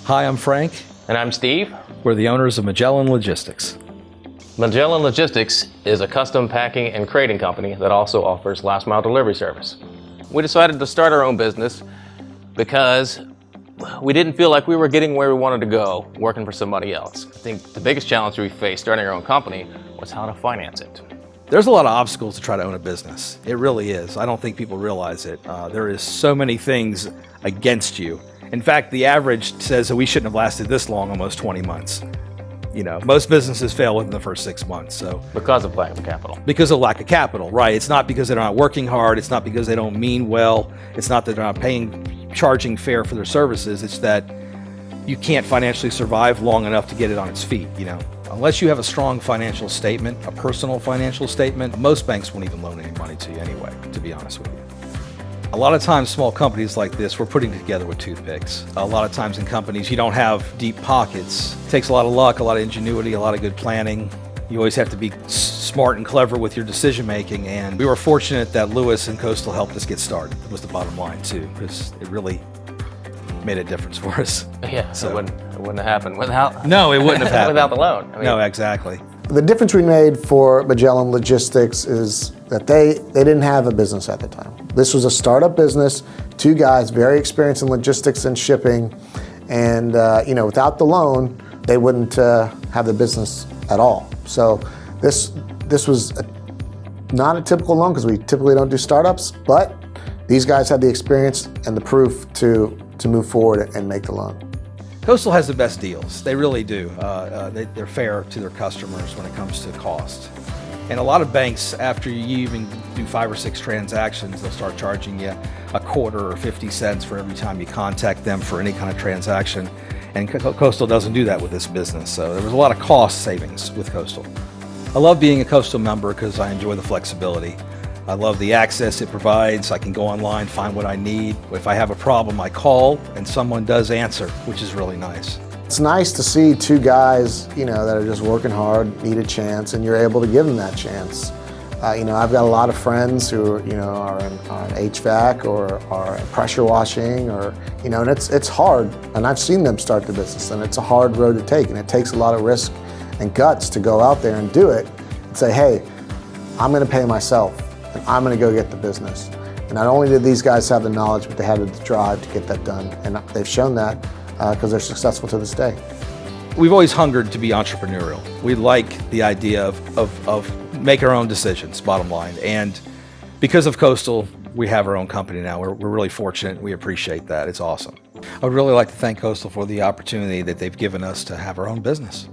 Hi, I'm Frank. And I'm Steve. We're the owners of Magellan Logistics. Magellan Logistics is a custom packing and crating company that also offers last mile delivery service. We decided to start our own business because we didn't feel like we were getting where we wanted to go working for somebody else. I think the biggest challenge we faced starting our own company was how to finance it. There's a lot of obstacles to try to own a business. It really is. I don't think people realize it. There is so many things against you. In fact, the average says that we shouldn't have lasted this long, almost 20 months. You know, most businesses fail within the first 6 months. So Because of lack of capital. Because of lack of capital, right? It's not because they're not working hard. It's not because they don't mean well. It's not that they're not charging fair for their services. It's that you can't financially survive long enough to get it on its feet, you know? Unless you have a strong financial statement, a personal financial statement, most banks won't even loan any money to you anyway, to be honest with you. A lot of times, small companies like this, we're putting it together with toothpicks. A lot of times in companies, you don't have deep pockets. It takes a lot of luck, a lot of ingenuity, a lot of good planning. You always have to be smart and clever with your decision making. And we were fortunate that Lewis and Coastal helped us get started. That was the bottom line too, because it really made a difference for us. Yeah, so it wouldn't have happened without. No, it wouldn't have happened without the loan. I mean, no, exactly. The difference we made for Magellan Logistics is that they didn't have a business at the time. This was a startup business, two guys very experienced in logistics and shipping, and without the loan, they wouldn't have the business at all. So this was not a typical loan because we typically don't do startups, but these guys had the experience and the proof to move forward and make the loan. Coastal has the best deals. They really do. They're fair to their customers when it comes to cost. And a lot of banks, after you even do 5 or 6 transactions, they'll start charging you a quarter or 50 cents for every time you contact them for any kind of transaction. And Coastal doesn't do that with this business. So there was a lot of cost savings with Coastal. I love being a Coastal member because I enjoy the flexibility. I love the access it provides. I can go online, find what I need. If I have a problem, I call and someone does answer, which is really nice. It's nice to see two guys, that are just working hard, need a chance, and you're able to give them that chance. I've got a lot of friends who are in HVAC or are pressure washing, and it's hard. And I've seen them start the business, and it's a hard road to take, and it takes a lot of risk and guts to go out there and do it and say, hey, I'm going to pay myself. And I'm going to go get the business. And not only did these guys have the knowledge, but they had the drive to get that done. And they've shown that because they're successful to this day. We've always hungered to be entrepreneurial. We like the idea of make our own decisions, bottom line. And because of Coastal, we have our own company now. We're really fortunate. We appreciate that. It's awesome. I would really like to thank Coastal for the opportunity that they've given us to have our own business.